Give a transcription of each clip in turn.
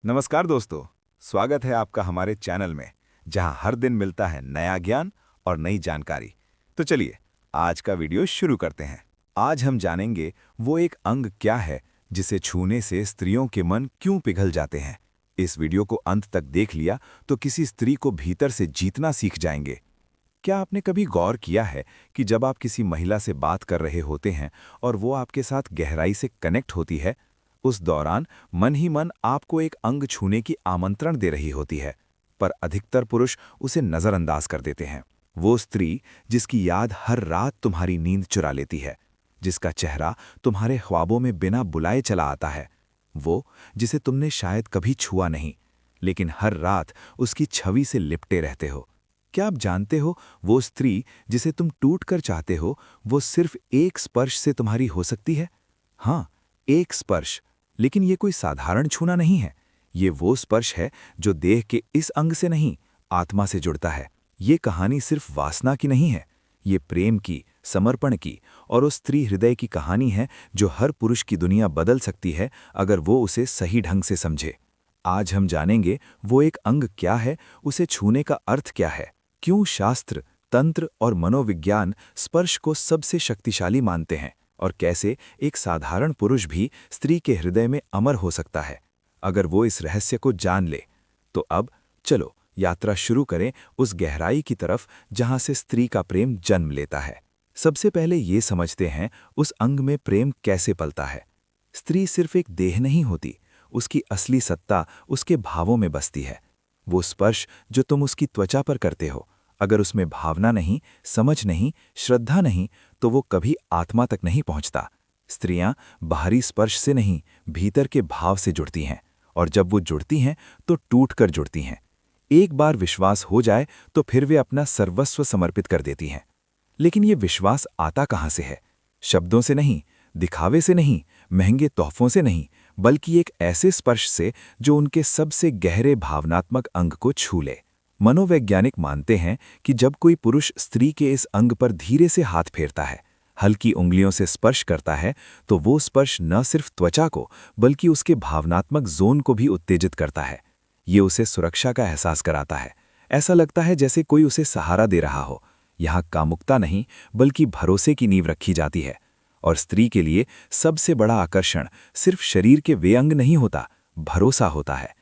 नमस्कार दोस्तों। स्वागत है आपका हमारे चैनल में, जहां हर दिन मिलता है नया ज्ञान और नई जानकारी। तो चलिए आज का वीडियो शुरू करते हैं। आज हम जानेंगे वो एक अंग क्या है जिसे छूने से स्त्रियों के मन क्यों पिघल जाते हैं। इस वीडियो को अंत तक देख लिया तो किसी स्त्री को भीतर से जीतना सीख जाएंगे। क्या आपने कभी गौर किया है कि जब आप किसी महिला से बात कर रहे होते हैं और वो आपके साथ गहराई से कनेक्ट होती है, उस दौरान मन ही मन आपको एक अंग छूने की आमंत्रण दे रही होती है, पर अधिकतर पुरुष उसे नजरअंदाज कर देते हैं। वो स्त्री जिसकी याद हर रात तुम्हारी नींद चुरा लेती है, जिसका चेहरा तुम्हारे ख्वाबों में बिना बुलाए चला आता है, वो जिसे तुमने शायद कभी छुआ नहीं, लेकिन हर रात उसकी छवि से लिपटे रहते हो। क्या आप जानते हो वो स्त्री जिसे तुम टूट कर चाहते हो, वो सिर्फ एक स्पर्श से तुम्हारी हो सकती है। हाँ, एक स्पर्श, लेकिन ये कोई साधारण छूना नहीं है। ये वो स्पर्श है जो देह के इस अंग से नहीं, आत्मा से जुड़ता है। ये कहानी सिर्फ वासना की नहीं है, ये प्रेम की, समर्पण की और उस स्त्री हृदय की कहानी है जो हर पुरुष की दुनिया बदल सकती है अगर वो उसे सही ढंग से समझे। आज हम जानेंगे वो एक अंग क्या है, उसे छूने का अर्थ क्या है, क्यों शास्त्र, तंत्र और मनोविज्ञान स्पर्श को सबसे शक्तिशाली मानते हैं, और कैसे एक साधारण पुरुष भी स्त्री के हृदय में अमर हो सकता है अगर वो इस रहस्य को जान ले। तो अब चलो यात्रा शुरू करें उस गहराई की तरफ जहां से स्त्री का प्रेम जन्म लेता है। सबसे पहले ये समझते हैं उस अंग में प्रेम कैसे पलता है। स्त्री सिर्फ एक देह नहीं होती, उसकी असली सत्ता उसके भावों में बसती है। वो स्पर्श जो तुम उसकी त्वचा पर करते हो, अगर उसमें भावना नहीं, समझ नहीं, श्रद्धा नहीं, तो वो कभी आत्मा तक नहीं पहुंचता। स्त्रियां बाहरी स्पर्श से नहीं, भीतर के भाव से जुड़ती हैं, और जब वो जुड़ती हैं तो टूट कर जुड़ती हैं। एक बार विश्वास हो जाए तो फिर वे अपना सर्वस्व समर्पित कर देती हैं। लेकिन ये विश्वास आता कहाँ से है? शब्दों से नहीं, दिखावे से नहीं, महंगे तोहफों से नहीं, बल्कि एक ऐसे स्पर्श से जो उनके सबसे गहरे भावनात्मक अंग को छू ले। मनोवैज्ञानिक मानते हैं कि जब कोई पुरुष स्त्री के इस अंग पर धीरे से हाथ फेरता है, हल्की उंगलियों से स्पर्श करता है, तो वो स्पर्श न सिर्फ त्वचा को बल्कि उसके भावनात्मक जोन को भी उत्तेजित करता है। ये उसे सुरक्षा का एहसास कराता है। ऐसा लगता है जैसे कोई उसे सहारा दे रहा हो। यहाँ कामुकता नहीं बल्कि भरोसे की नींव रखी जाती है। और स्त्री के लिए सबसे बड़ा आकर्षण सिर्फ शरीर के वे अंग नहीं होता, भरोसा होता है।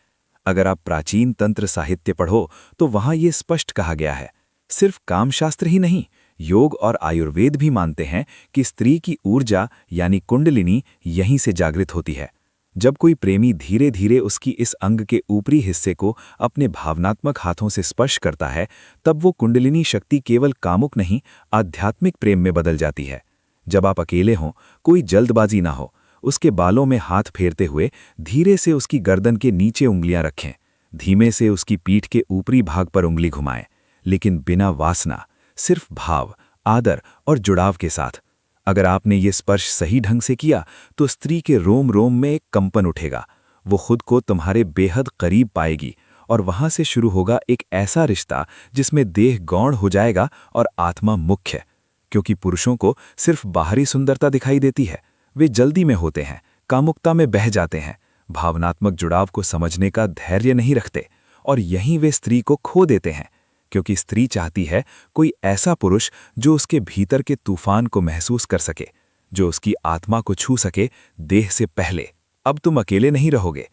अगर आप प्राचीन तंत्र साहित्य पढ़ो तो वहां ये स्पष्ट कहा गया है। सिर्फ कामशास्त्र ही नहीं, योग और आयुर्वेद भी मानते हैं कि स्त्री की ऊर्जा यानी कुंडलिनी यहीं से जागृत होती है। जब कोई प्रेमी धीरे धीरे उसकी इस अंग के ऊपरी हिस्से को अपने भावनात्मक हाथों से स्पर्श करता है, तब वो कुंडलिनी शक्ति केवल कामुक नहीं, आध्यात्मिक प्रेम में बदल जाती है। जब आप अकेले हों, कोई जल्दबाजी ना हो, उसके बालों में हाथ फेरते हुए धीरे से उसकी गर्दन के नीचे उंगलियां रखें, धीमे से उसकी पीठ के ऊपरी भाग पर उंगली घुमाएं, लेकिन बिना वासना, सिर्फ भाव, आदर और जुड़ाव के साथ। अगर आपने ये स्पर्श सही ढंग से किया तो स्त्री के रोम रोम में एक कंपन उठेगा। वो खुद को तुम्हारे बेहद करीब पाएगी और वहां से शुरू होगा एक ऐसा रिश्ता जिसमें देह गौण हो जाएगा और आत्मा मुख्य। क्योंकि पुरुषों को सिर्फ बाहरी सुंदरता दिखाई देती है, वे जल्दी में होते हैं, कामुकता में बह जाते हैं, भावनात्मक जुड़ाव को समझने का धैर्य नहीं रखते, और यहीं वे स्त्री को खो देते हैं। क्योंकि स्त्री चाहती है कोई ऐसा पुरुष जो उसके भीतर के तूफान को महसूस कर सके, जो उसकी आत्मा को छू सके देह से पहले। अब तुम अकेले नहीं रहोगे।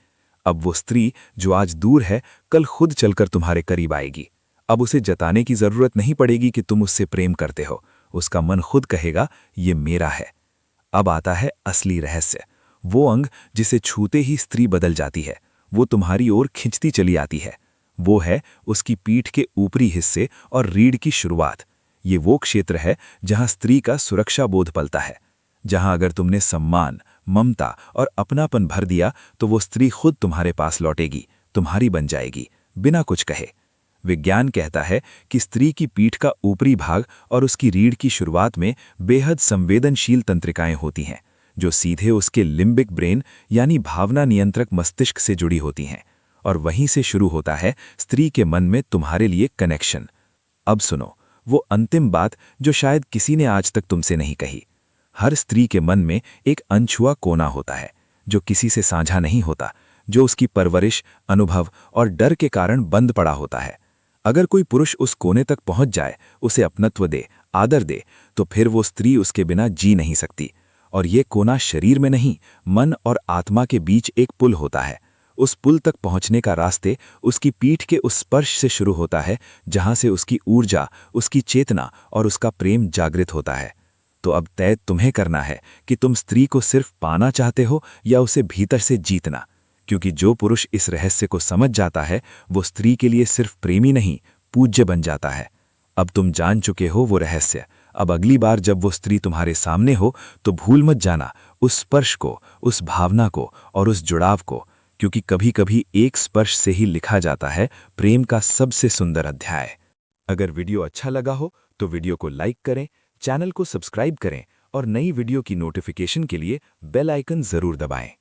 अब वो स्त्री जो आज दूर है, कल खुद चलकर तुम्हारे करीब आएगी। अब उसे जताने की जरूरत नहीं पड़ेगी कि तुम उससे प्रेम करते हो, उसका मन खुद कहेगा ये मेरा है। अब आता है असली रहस्य। वो अंग जिसे छूते ही स्त्री बदल जाती है, वो तुम्हारी ओर खिंचती चली आती है। वो है उसकी पीठ के ऊपरी हिस्से और रीढ़ की शुरुआत। ये वो क्षेत्र है जहां स्त्री का सुरक्षा बोध पलता है, जहां अगर तुमने सम्मान, ममता और अपनापन भर दिया तो वो स्त्री खुद तुम्हारे पास लौटेगी, तुम्हारी बन जाएगी, बिना कुछ कहे। विज्ञान कहता है कि स्त्री की पीठ का ऊपरी भाग और उसकी रीढ़ की शुरुआत में बेहद संवेदनशील तंत्रिकाएं होती हैं, जो सीधे उसके लिम्बिक ब्रेन यानी भावना नियंत्रक मस्तिष्क से जुड़ी होती हैं। और वहीं से शुरू होता है स्त्री के मन में तुम्हारे लिए कनेक्शन। अब सुनो वो अंतिम बात जो शायद किसी ने आज तक तुमसे नहीं कही। हर स्त्री के मन में एक अनछुआ कोना होता है जो किसी से साझा नहीं होता, जो उसकी परवरिश, अनुभव और डर के कारण बंद पड़ा होता है। अगर कोई पुरुष उस कोने तक पहुंच जाए, उसे अपनत्व दे, आदर दे, तो फिर वो स्त्री उसके बिना जी नहीं सकती। और ये कोना शरीर में नहीं, मन और आत्मा के बीच एक पुल होता है। उस पुल तक पहुंचने का रास्ते उसकी पीठ के उस स्पर्श से शुरू होता है, जहां से उसकी ऊर्जा, उसकी चेतना और उसका प्रेम जागृत होता है। तो अब तय तुम्हें करना है कि तुम स्त्री को सिर्फ पाना चाहते हो या उसे भीतर से जीतना, क्योंकि जो पुरुष इस रहस्य को समझ जाता है, वो स्त्री के लिए सिर्फ प्रेमी नहीं, पूज्य बन जाता है। अब तुम जान चुके हो वो रहस्य। अब अगली बार जब वो स्त्री तुम्हारे सामने हो, तो भूल मत जाना उस स्पर्श को, उस भावना को और उस जुड़ाव को, क्योंकि कभी कभी एक स्पर्श से ही लिखा जाता है प्रेम का सबसे सुंदर अध्याय। अगर वीडियो अच्छा लगा हो तो वीडियो को लाइक करें, चैनल को सब्सक्राइब करें और नई वीडियो की नोटिफिकेशन के लिए बेल आइकन जरूर दबाएं।